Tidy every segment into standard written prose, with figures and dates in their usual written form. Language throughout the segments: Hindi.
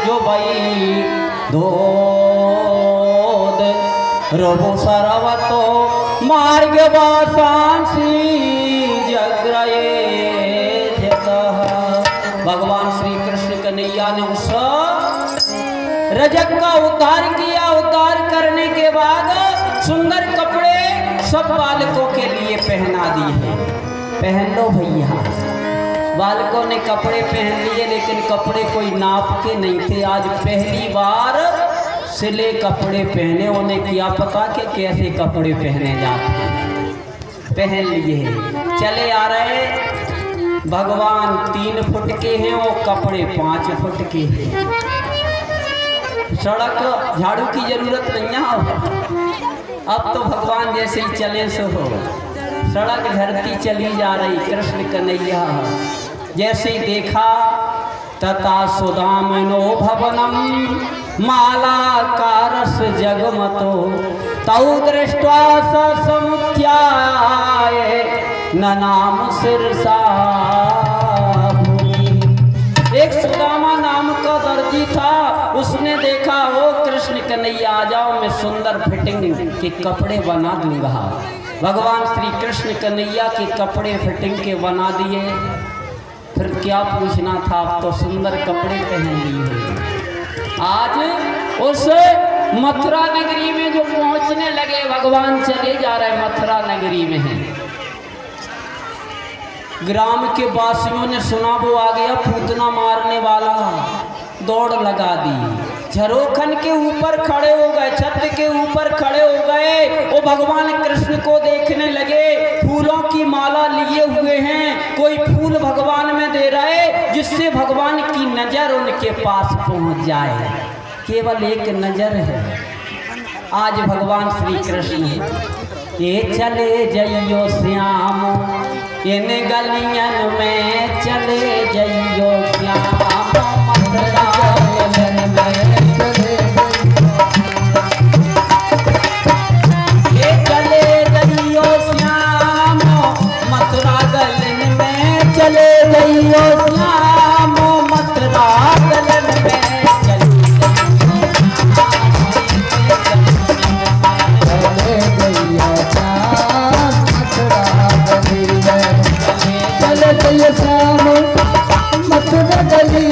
जो भाई धोद रघु सरवतो मार्ग वासांसी जग्रये जगह। भगवान श्री कृष्ण कन्हैया ने उस रजक का उद्धार किया। उद्धार करने के बाद सुंदर कपड़े सब बालकों के लिए पहना दिए। पहन लो भैया। बालकों ने कपड़े पहन लिए, लेकिन कपड़े कोई नाप के नहीं थे। आज पहली बार सिले कपड़े पहने। उन्हें क्या पता कि कैसे कपड़े पहने जाते। पहन लिए, चले आ रहे। भगवान 3 फुट के हैं, वो कपड़े 5 फुट के हैं। सड़क झाड़ू की जरूरत नहीं है। अब तो भगवान जैसे ही चले सो हो। सड़क धरती चली जा रही। कृष्ण कन्हैया जैसे ही देखा तथा सुदामनो भवनम मालाकारस जगमतो तौ दृष्ट्वा स समुत्थाय ननाम सिरसा। एक सुदामा नाम का दर्जी था। उसने देखा हो कृष्ण कन्हैया आ जाओ, मैं सुंदर फिटिंग के कपड़े बना दूंगा। भगवान श्री कृष्ण कन्हैया के कपड़े फिटिंग के बना दिए। फिर क्या पूछना था, आप तो सुंदर कपड़े पहन लिए। आज उस मथुरा नगरी में जो पहुंचने लगे, भगवान चले जा रहे मथुरा नगरी में हैं। ग्राम के वासियों ने सुना वो आ गया पूतना मारने वाला। दौड़ लगा दी। झरोखन के ऊपर खड़े हो गए, छत के ऊपर खड़े हो गए। वो भगवान कृष्ण को देखने लगे। फूलों की माला लिए हुए हैं। कोई फूल भगवान में दे रहे जिससे भगवान की नजर उनके पास पहुंच जाए। केवल एक नजर है। आज भगवान श्री कृष्ण ये चले जइयो श्याम, इन गलियन में चले जइयो श्याम। ये चले जइयो श्याम, मथुरा गलन में चले जइयो श्याम। मथुरा गलन में चले श्याम, मथुरा गली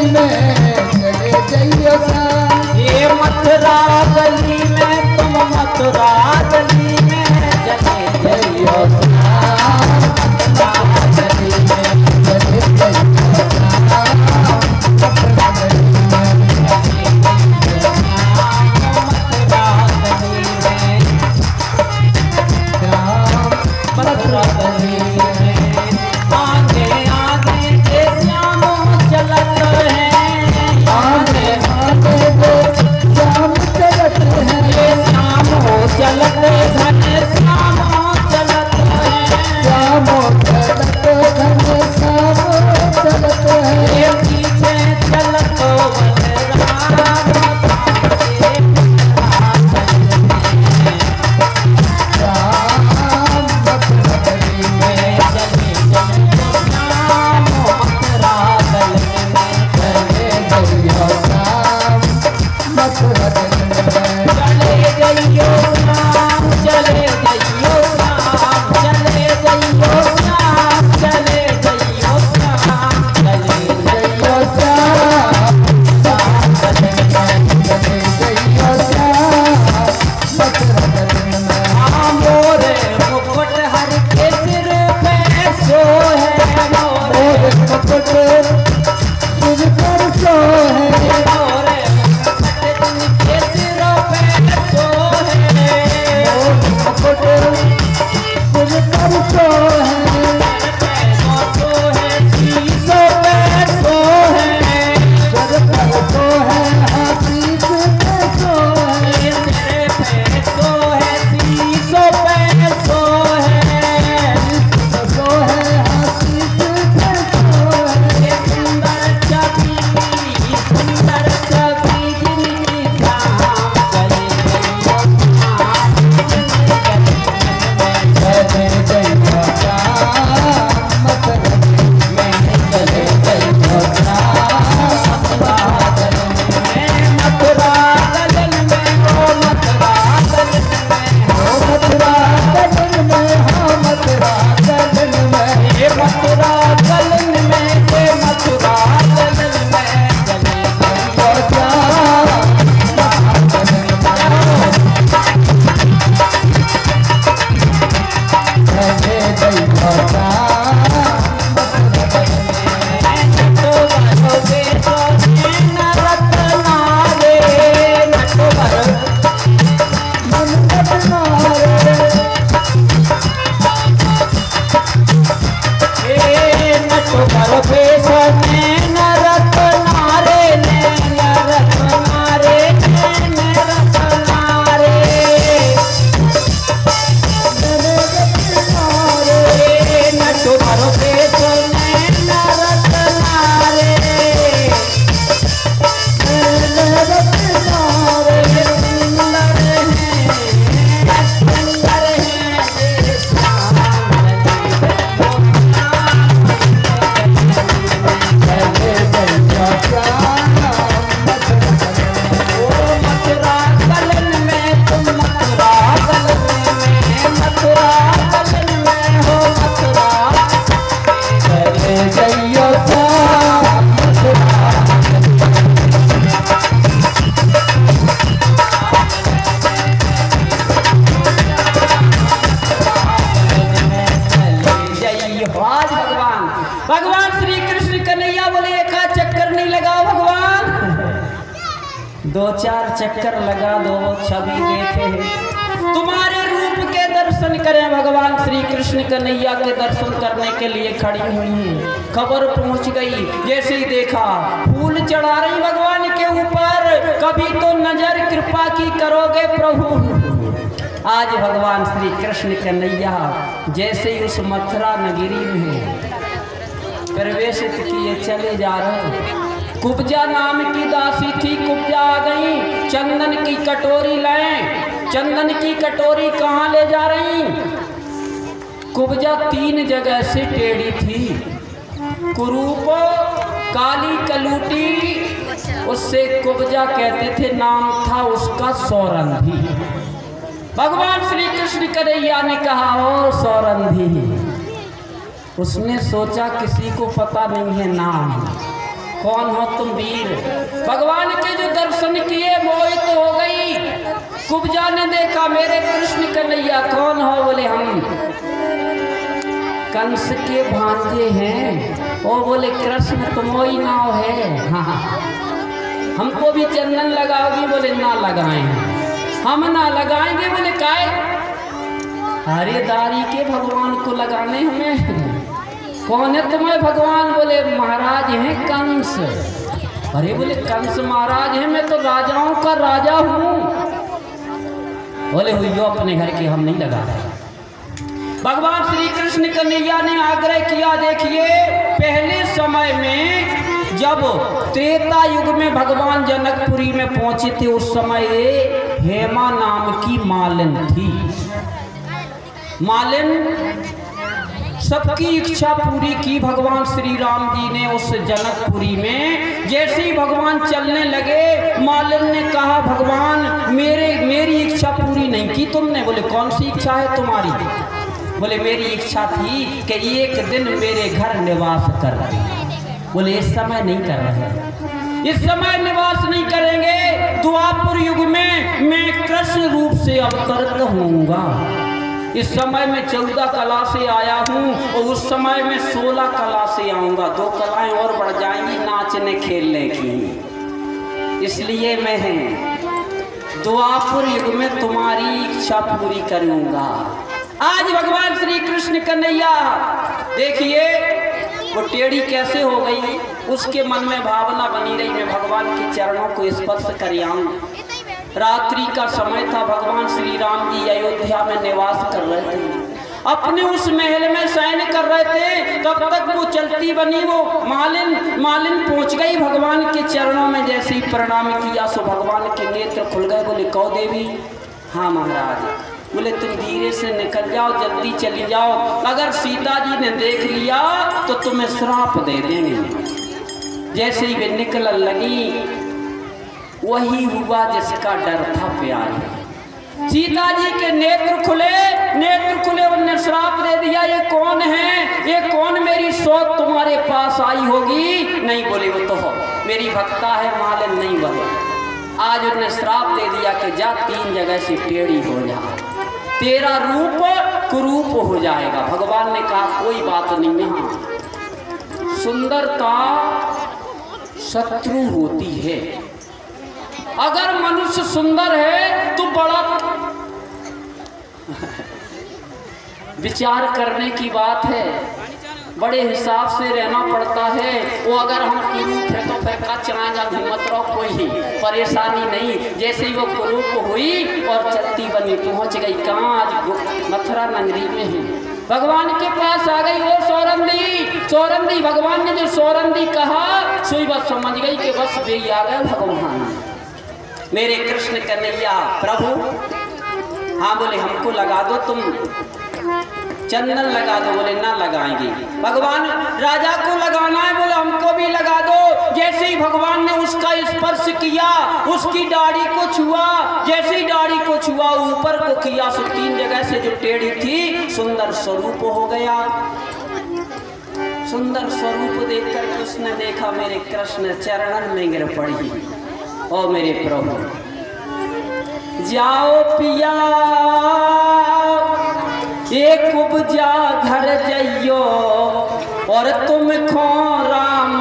दो चार चक्कर लगा दो, छवि देखे, तुम्हारे रूप के दर्शन करें। भगवान श्री कृष्ण कन्हैया के दर्शन करने के लिए खड़ी हुई हैं। खबर पहुंच गई, जैसे ही देखा फूल चढ़ा रही भगवान के ऊपर। कभी तो नजर कृपा की करोगे प्रभु। आज भगवान श्री कृष्ण कन्हैया जैसे ही उस मथुरा नगरी में प्रवेशित किए चले जा रहे, कुब्जा नाम की दासी थी, कुब्जा आ गई। चंदन की कटोरी लाएं। चंदन की कटोरी कहाँ ले जा रही? कुब्जा 3 जगह से टेढ़ी थी, कुरूप, काली कलूटी, उससे कुब्जा कहते थे, नाम था उसका सौरंधी। भगवान श्री कृष्ण कन्हैया ने कहा, ओ सौरंधी। उसने सोचा किसी को पता नहीं है नाम, कौन हो तुम वीर? भगवान के जो दर्शन किए मोहित हो गई। कुब्जा ने देखा, मेरे कृष्ण कन्हैया कौन हो? बोले हम कंस के भांजे हैं। ओ बोले कृष्ण तुम ही नाव है? हाँ, हमको भी चंदन लगाओगी? बोले ना लगाएं, हम ना लगाएंगे। बोले काहे? अरे दारी के भगवान को लगाने हमें। कौन है तुम्हें भगवान? बोले महाराज हैं कंस। अरे बोले कंस महाराज हैं, मैं तो राजाओं का राजा हूँ। बोले हुई अपने घर के, हम नहीं लगा रहे। भगवान श्री कृष्ण कन्हैया ने आग्रह किया। देखिए पहले समय में जब त्रेता युग में भगवान जनकपुरी में पहुंचे थे, उस समय हेमा नाम की मालिन थी। मालिन सबकी इच्छा पूरी की भगवान श्री राम जी ने उस जनकपुरी में। जैसे ही भगवान चलने लगे, मालिन ने कहा, भगवान मेरी इच्छा पूरी नहीं की तुमने। बोले कौन सी इच्छा है तुम्हारी? बोले मेरी इच्छा थी कि एक दिन मेरे घर निवास कर रहे। बोले इस समय नहीं कर रहे, इस समय निवास नहीं करेंगे। द्वापर युग में मैं कृष्ण रूप से अवतरित होऊंगा। इस समय में 14 कला से आया हूँ और उस समय में 16 कला से आऊँगा। 2 कलाएं और बढ़ जाएंगी नाचने खेलने की। इसलिए मैं द्वापर युग में तुम्हारी इच्छा पूरी करूँगा। आज भगवान श्री कृष्ण कन्हैया देखिए वो टेढ़ी कैसे हो गई, उसके मन में भावना बनी रही, मैं भगवान के चरणों को स्पर्श कर आऊँ। रात्रि का समय था, भगवान श्री राम जी अयोध्या में निवास कर रहे थे, अपने उस महल में शयन कर रहे थे। तब तक वो चलती बनी वो मालिन पहुंच गई भगवान के चरणों में। जैसे ही प्रणाम किया सो भगवान के नेत्र खुल गए। बोले कौ देवी? हाँ महाराज। बोले तुम धीरे से निकल जाओ, जल्दी चली जाओ, अगर सीता जी ने देख लिया तो तुम्हें श्राप दे देंगे। जैसे ही वे निकल लगी, वही हुआ जिसका डर था प्यारे। सीता जी के नेत्र खुले, उन्हें श्राप दे दिया। ये कौन है? ये कौन मेरी सौत तुम्हारे पास आई होगी? नहीं बोले वो तो हो मेरी भक्ता है मालिन। नहीं बोले। आज उन्हें श्राप दे दिया कि जा 3 जगह से टेढ़ी हो जा, तेरा रूप कुरूप हो जाएगा। भगवान ने कहा कोई बात नहीं है, सुंदरता शत्रु होती है। अगर मनुष्य सुंदर है तो बड़ा विचार करने की बात है, बड़े हिसाब से रहना पड़ता है। वो अगर हम कुरूप है तो फिर का चलाएगा, घूमत रहो, कोई परेशानी नहीं। जैसे ही वो कुरूप हुई और चलती बनी पहुंच गई कहाँ? आज मथुरा नगरी में है। भगवान के पास आ गई। वो सौरंदी भगवान ने जो सौरंदी कहा सोई बस समझ गई कि बस वे आ गए भगवान मेरे कृष्ण कन्हैया प्रभु। हाँ बोले हमको लगा दो, तुम चंदन लगा दो। बोले ना लगाएंगे। भगवान राजा को लगाना है, बोले हमको भी लगा दो। जैसे ही भगवान ने उसका स्पर्श किया, उसकी दाढ़ी को छुआ, जैसे ही दाढ़ी को छुआ ऊपर को किया सो 3 जगह से जो टेढ़ी थी सुंदर स्वरूप हो गया। सुंदर स्वरूप देखकर उसने देखा मेरे कृष्ण चरणन में गिर पड़ी। ओ मेरे प्रभु जाओ पिया एक कुब्जा घर जइयो और तुम खो राम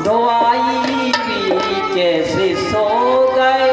धोआई कैसे सो गए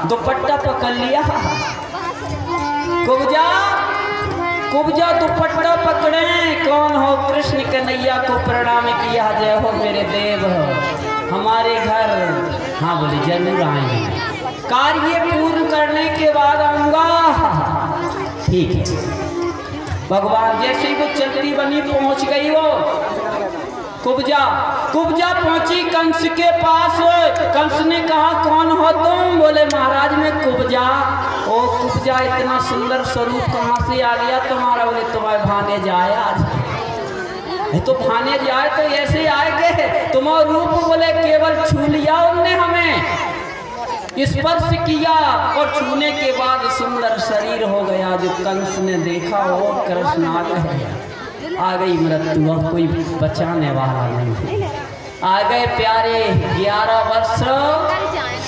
दुपट्टा पकड़ लिया। कुब्जा कुब्जा दुपट्टा पकड़े, कौन हो? कृष्ण कन्हैया को प्रणाम किया। जय हो मेरे देव, हमारे घर। हाँ बोले जरूर आएंगे, कार्य पूर्ण करने के बाद आऊंगा। ठीक है। भगवान जैसे ही वो चलती बनी पहुंच गई, वो कुब्जा पहुंची कंस के पास। कंस ने कहा कौन हो तुम? बोले महाराज मैं कुब्जा। ओ कुब्जा, इतना सुंदर स्वरूप कहाँ से आ गया तुम्हारा? बोले तुम्हारे भाने जाए आज। तो भाने जाए तो ऐसे आएंगे तुम्हारा रूप? बोले केवल छू लिया उनने, हमें स्पर्श किया और छूने के बाद सुंदर शरीर हो गया। जो कंस ने देखा वो कृष्ण आ गई मृत्यु, अब कोई बचाने वाला नहीं। आ गए प्यारे 11 वर्ष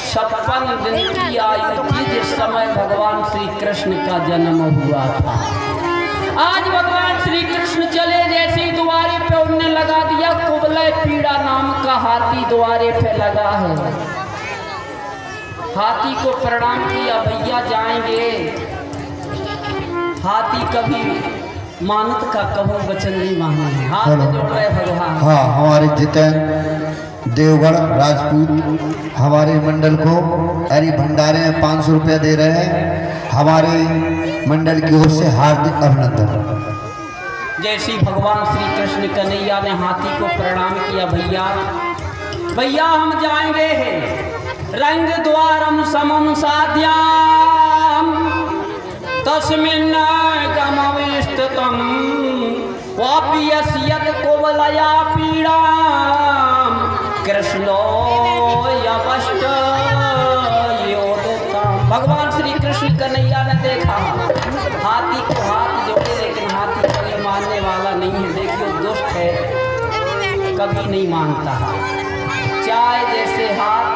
56 दिन की आयु थी जिस समय भगवान श्री कृष्ण का जन्म हुआ था। आज भगवान श्री कृष्ण चले, जैसे द्वारे पे उन्होंने लगा दिया कुबलय पीड़ा नाम का हाथी द्वारे पे लगा है। हाथी को प्रणाम किया, भैया जाएंगे। हाथी कभी मानत का कबू वचन नहीं माने, हाथ जोड़ रहे भगवान। हाँ, हमारे जितेंद्र देवगढ़ राजपूत हमारे मंडल को हरी भंडारे में 500 रुपया दे रहे हैं। हमारे मंडल की ओर से हार्दिक अभिनंदन। जैसे भगवान श्री कृष्ण कन्हैया ने हाथी को प्रणाम किया, भैया हम जाएंगे। रंग द्वारम समम साध्याम तस्मिन् गमविष्टतम वापि यस्यत कुवलया पीड़ाम कृष्णो यवष्ट योदताम। भगवान श्री कृष्ण कन्हैया ने देखा हाथी को, हाथ जोड़े, लेकिन हाथी कभी मानने वाला नहीं है। देखिए दुष्ट है, कभी नहीं मानता। चाहे जैसे हाथ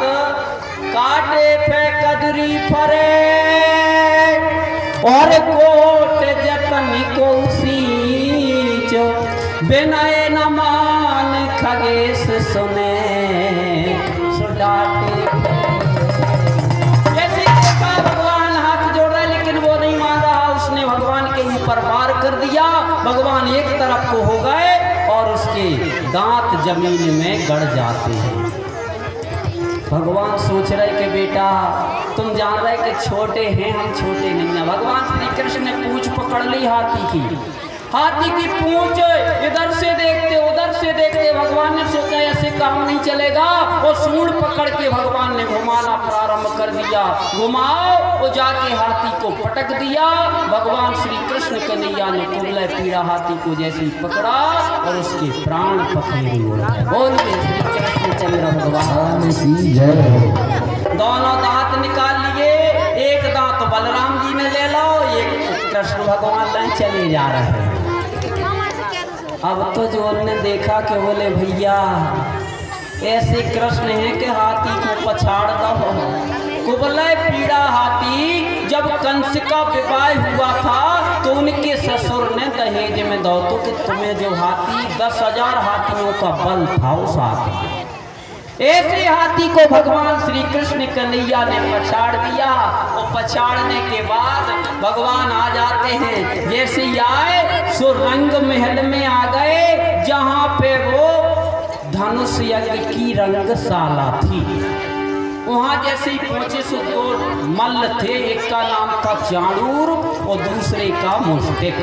काटे पे कदरी फरे और कोट जतन को सींच, बिनय न मान खगेश सुने सुडाटे। जैसे देखा भगवान हाथ जोड़ रहे, लेकिन वो नहीं मान रहा। उसने भगवान के ऊपर वार कर दिया। भगवान एक तरफ को हो गए और उसके दांत जमीन में गड़ जाते हैं। भगवान सोच रहे कि बेटा तुम जान रहे कि छोटे हैं, हम छोटे नहीं हैं। भगवान श्री कृष्ण ने पूंछ पकड़ ली हाथी की पूंछ इधर से देखते उधर से देखते भगवान ने सोचा ऐसे काम नहीं चलेगा, और सूंड पकड़ के भगवान ने घुमाना प्रारंभ कर दिया। घुमाओ वो जाके हाथी को पटक दिया। भगवान श्री कृष्ण कन्हैया ने कुबले पीड़ा हाथी को जैसे ही पकड़ा और उसके प्राण पखेरु उड़े। बोलिए श्री कृष्णचंद्र भगवान की जय। दोनों दांत निकाल लिए, एक दांत बलराम जी ने ले लो, एक कृष्ण भगवान ले चले जा रहे हैं। अब तो जो ने देखा कि बोले भैया ऐसे कृष्ण हैं कि हाथी को पछाड़ दो। कुबले पीड़ा हाथी जब कंस का विवाह हुआ था तो उनके ससुर ने दहेज में दो तो कि तुम्हें जो हाथी 10,000 हाथियों का बल था उस हाथी, ऐसे हाथी को भगवान श्री कृष्ण कन्हैया ने पछाड़ दिया। और पछाड़ने के बाद भगवान आ जाते हैं, जैसे ही आए सो रंग महल में आ गए जहाँ पे वो धनुष यज्ञ की रंगशाला थी। वहाँ जैसे ही पहुंचे सो दो मल्ल थे, एक का नाम था चाणूर और दूसरे का मुष्टिक।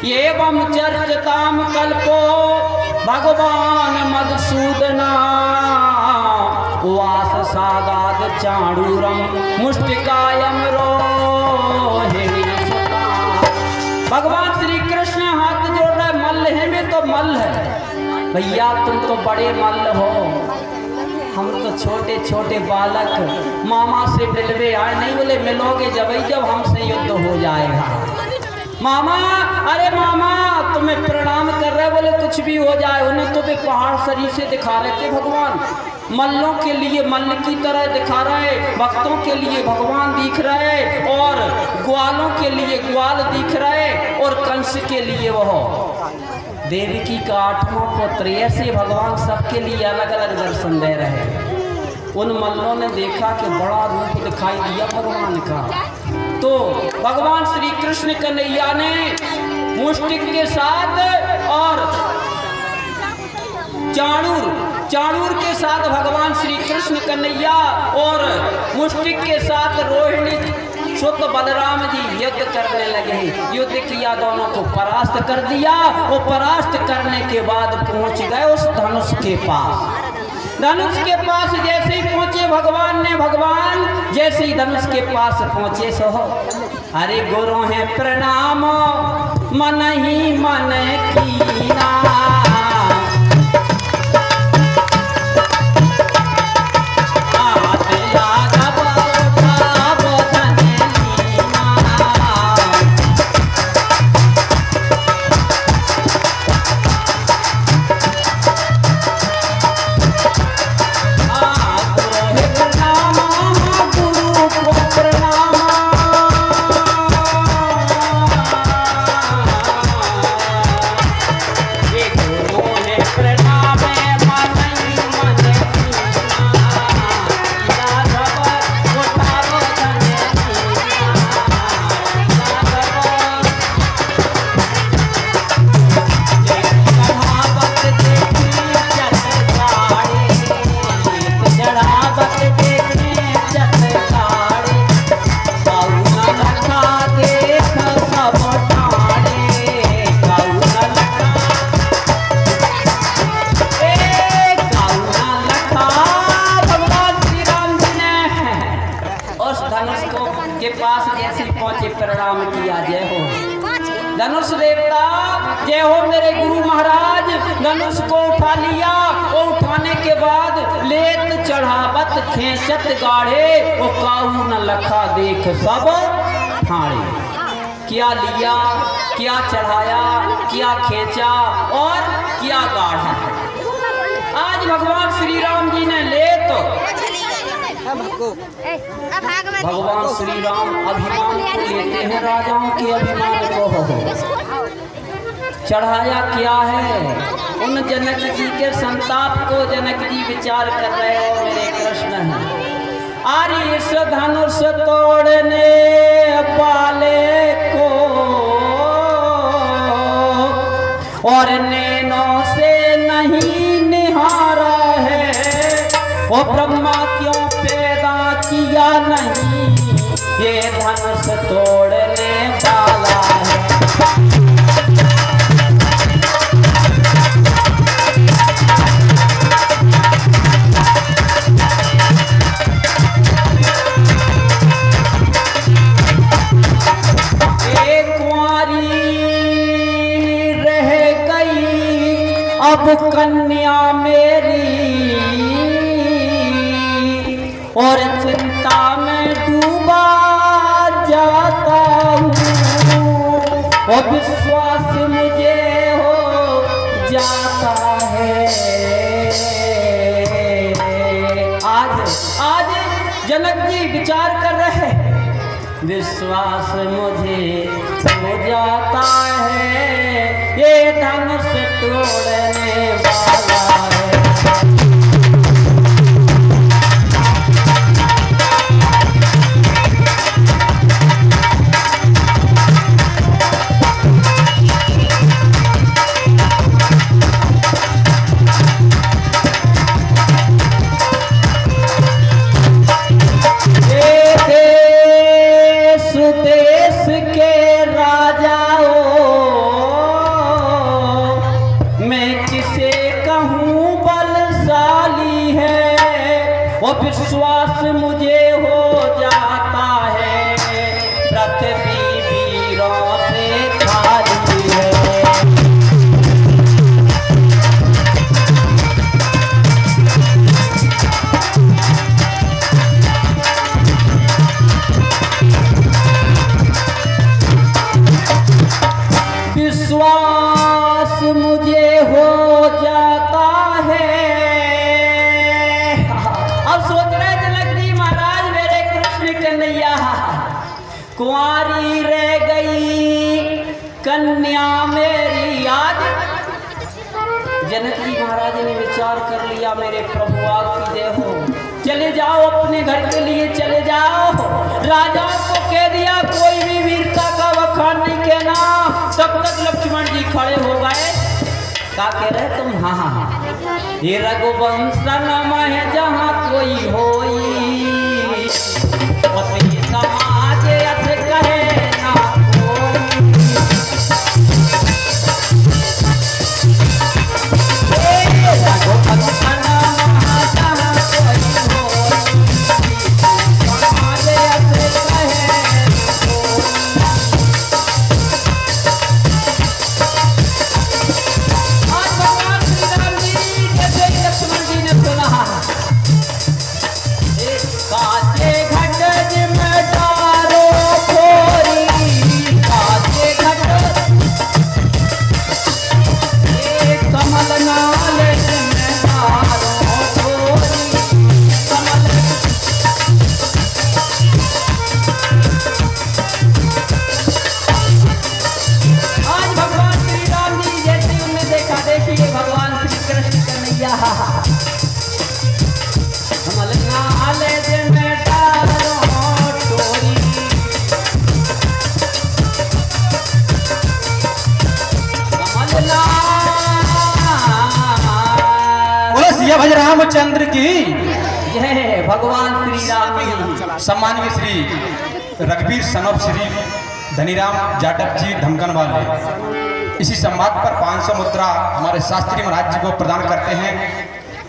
एवं चर्चताम कल्पो भगवान मधुसूदना वास सागाद चाणूरम मुष्टिकायम रोहिणी। भगवान श्री कृष्ण हाथ जोड़ रहे, मल्ल है में तो मल्ल है भैया, तुम तो बड़े मल्ल हो, हम तो छोटे छोटे बालक मामा से मिलवे आए। नहीं बोले मिलोगे जब हमसे युद्ध हो जाएगा। मामा, अरे मामा तुम्हें प्रणाम कर रहे, बोले कुछ भी हो जाए। उन्हें तो वे पहाड़ शरीर से दिखा रहे थे भगवान, मल्लों के लिए मल्ल की तरह दिखा रहे, भक्तों के लिए भगवान दिख रहे, और ग्वालों के लिए ग्वाल दिख रहे, और कंस के लिए वह देवकी का 8वां पुत्र। ऐसे भगवान सबके लिए अलग अलग दर्शन दे रहे। उन मल्लों ने देखा कि बड़ा रूप दिखाई दिया भगवान का, तो भगवान श्री कृष्ण कन्हैया ने मुष्टिक के साथ और चाणूर के साथ भगवान श्री कृष्ण कन्हैया और मुष्टिक के साथ रोहिणी शुद्ध बलराम जी युद्ध करने लगे। युद्ध किया, दोनों को परास्त कर दिया। वो परास्त करने के बाद पहुंच गए उस धनुष के पास। धनुष के पास जैसे ही पहुंचे भगवान जैसे ही धनुष के पास पहुंचे सो अरे गुरु हैं प्रणाम मन ही मन कीना। प्रणाम किया, जय हो धनुष देवता, जय हो मेरे गुरु महाराज। धनुष को उठा लिया और उठाने के बाद लेत चढ़ावत खेचत गाढ़े, वो काहू न लखा देख सब ठाणे। क्या लिया, क्या चढ़ाया, क्या खेचा और क्या गाढ़ा। आज भगवान श्री राम जी ने लेत, भगवान श्री राम अभिमान को लेते हैं, राजाओं के अभिमान को। चढ़ाया क्या है, उन जनक जी के संताप को जनक जी विचार कर रहे हो मेरे कृष्ण हैं। आर्य इस धनुष तोड़ने वाले को और नैनों से नहीं निहारा है, वो ब्रह्मा ये धनुष तोड़ने वाला है। अब कन्या मेरी और चिंता में डूबा जाता हूँ, और विश्वास मुझे हो जाता है। आज जनक जी विचार कर रहे, विश्वास मुझे हो जाता है, ये धनुष तोड़ने वाला है। देश के राजाओं, मैं किसे कहूँ बलशाली है, वो विश्वास मुझे हो जाता है, पृथ्वी वीरों से खाली है। विश्वास मुझे हो जाता है। अब सोच रहे जनक जी महाराज मेरे कृष्ण कन्हैया, कुंवारी रह गई कन्या मेरी। आज जनक जी महाराज ने विचार कर लिया, मेरे प्रभु आपकी जय हो, चले जाओ अपने घर के लिए चले जाओ। राजा को कह दिया कोई भी वीरता का बखान नहीं कहना। तब तक लक्ष्मण जी खड़े हो गए, क्या कह रहे तुम? हाँ हाँ हाँ, ये रघुवंश नाम है जहाँ कोई होई, पति समाज अथ कहे ना कोई। रघुवंश नाम जहाँ कोई होई, समाज अथ कहे ना कोई। काचे घट में डारो खोरी, काचे घट कमल नाले में डारो खोरी, कमल। आज भगवान श्री राम जी जैसे उन्हें देखा, देखिए भगवान श्री कृष्ण कन्हैया कमल नाले में डारो टोरी, कमल बोले सिया भज रामचंद्र की जय। भगवान श्री राम जी सम्माननीय श्री रघुवीर सनब श्री धनीराम जाटव जी धमकन वाले इसी संवाद पर 500 मुद्रा हमारे शास्त्री महाराज जी को प्रदान करते हैं।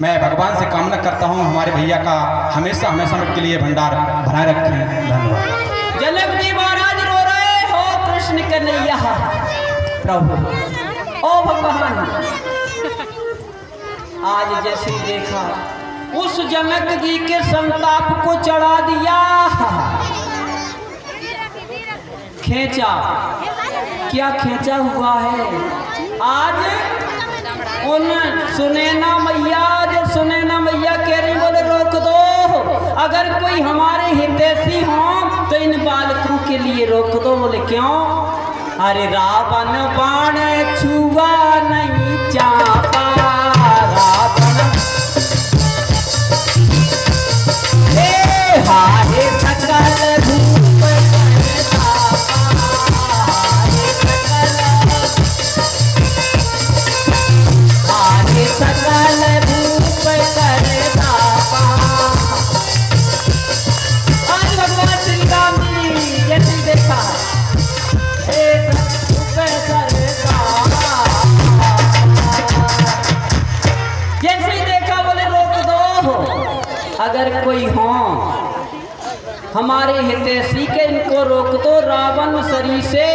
मैं भगवान से कामना करता हूं हमारे भैया का हमेशा हमेशा के लिए भंडार बनाए रखें। धन्यवाद। जनक जी महाराज रो रहे हो, कृष्ण कन्हैया प्रभु ओ भगवान। आज जैसे देखा उस जनक जी के संताप को चढ़ा दिया, खींचा, क्या खींचा हुआ है। आज उन सुनैना मैया, जो सुनैना मैया कह रही, बोले रोक दो, अगर कोई हमारे हितैषी हो तो इन बालकों के लिए रोक दो। बोले क्यों? अरे रावण बाण छुआ नहीं चापा, रावण हाहे सकल भूप सकल भूप कर दापा। आज भगवान श्री राम जी हे हितैषी के इनको रोक दो रावण शरीर से।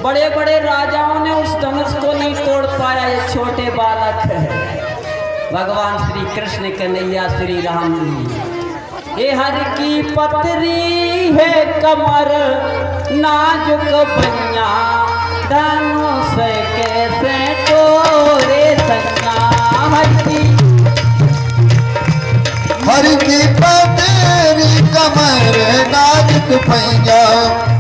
बड़े बड़े राजाओं ने उस धनुष को नहीं तोड़ पाया, ये छोटे बालक है। भगवान श्री कृष्ण कन्हैया श्री राम जी। ये हर की पतरी है कमर नाजुक बनिया, धनुष कैसे तोड़े सैया। हर की पतरी कमर नाजुक भैया,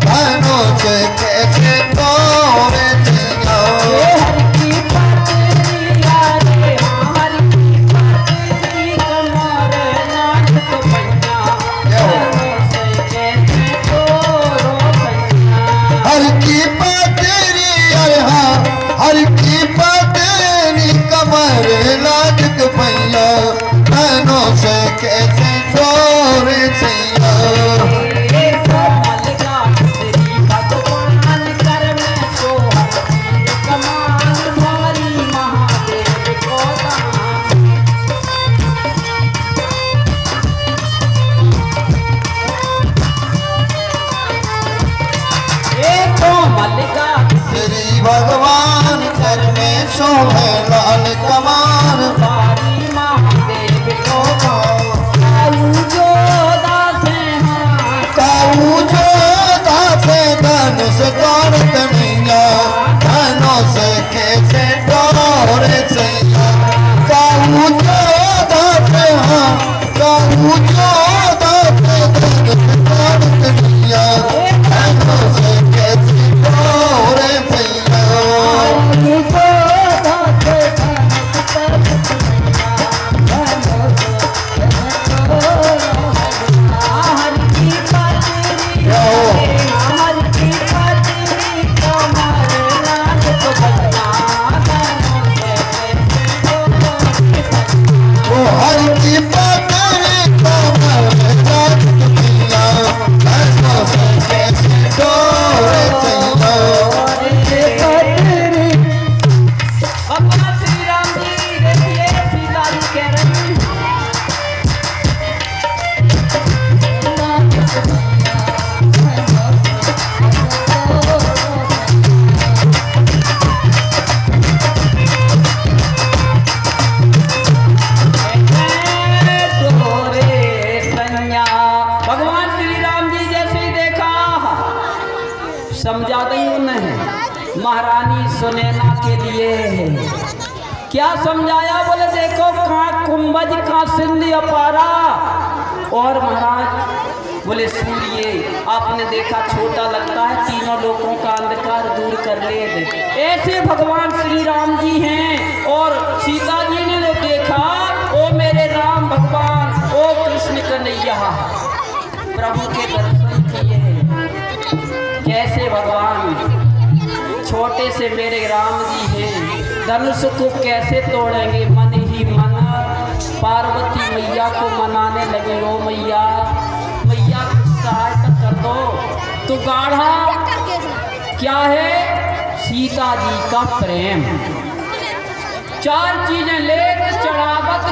धनुष कैसे तोड़े सैया। हर की पतरी यारे, हर की पतरी कमर नाजुक भैया, धनुष कैसे तोड़ो सैया। हर की पतरी हर की पतरी कमर नाजुक भैया, धनुष कैसे तोड़े सैया। भगवान कर में सोहर कमान भारी महादेव को दान। मल्लिका श्री भगवान कर में शोभे लाल कमान, भारी महादेव को दाऊ जो दासे हाँ, काऊ जो दासे धनुष तोड़ कन्हैया, धनुष कैसे तोड़े सैया। काऊ जो दासे हाँ, काऊ जो दासे धनुष तोड़ कन्हैया, धनुष कैसे तोड़े सैया। हर की पतरी कमर नाजुक भैया, धनुष कैसे तोड़े सैया। भगवान श्री राम जी देखिए सीता जी कह रही भगवान श्री राम जी जैसे ही देखा समझा दी उन्हें महारानी सुनैना के लिए। क्या समझाया? बोले देखो कहाँ कुंभज का सिंध अपारा। और महाराज बोले सूर्य आपने देखा छोटा लगता है, तीनों लोगों का अंधकार दूर कर ले दे। ऐसे भगवान श्री राम जी हैं। और सीता जी ने जो देखा, ओ मेरे राम भगवान, ओ कृष्ण कन्हैया, प्रभु के दर्शन किए। कैसे भगवान छोटे से मेरे राम जी हैं, धनुष को कैसे तोड़ेंगे? मन ही मन पार्वती मैया को मनाने लगे, ओ मैया मैया सहायता कर दो। तो गाढ़ा क्या है? सीता जी का प्रेम। चार चीजें लेकर चढ़ावत